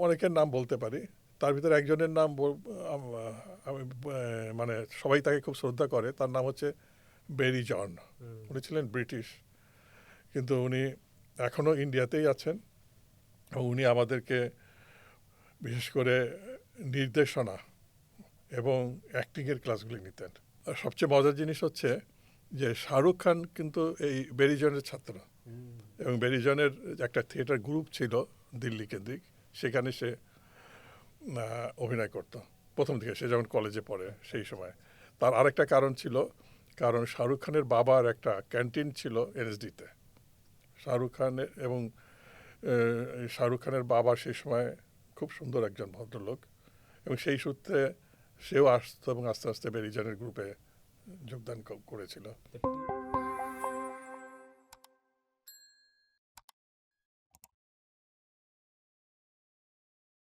অনেকের নাম বলতে পারি, তার ভিতরে একজনের নাম আমি মানে সবাই তাকে খুব শ্রদ্ধা করে, তার নাম হচ্ছে বেরি জন। উনি ছিলেন ব্রিটিশ, কিন্তু উনি এখনও ইন্ডিয়াতেই আছেন। উনি আমাদেরকে বিশেষ করে নির্দেশনা এবং অ্যাক্টিংয়ের ক্লাসগুলি নিতেন। আর সবচেয়ে মজার জিনিস হচ্ছে যে শাহরুখ খান কিন্তু এই বেরিজনের ছাত্র, এবং বেরিজনের একটা থিয়েটার গ্রুপ ছিল দিল্লি কেন্দ্রিক, সেখানে সে অভিনয় করতো প্রথম থেকে, সে যখন কলেজে পড়ে সেই সময়। তার আরেকটা কারণ ছিল, কারণ শাহরুখ খানের বাবার একটা ক্যান্টিন ছিল এনএসডিতে। শাহরুখ খানের এবং শাহরুখ খানের বাবা সেই সময় খুব সুন্দর একজন ভদ্রলোক, এবং সেই সূত্রে সেও আসতো এবং আস্তে আস্তে বেরিজনের গ্রুপে যোগদান করেছিল।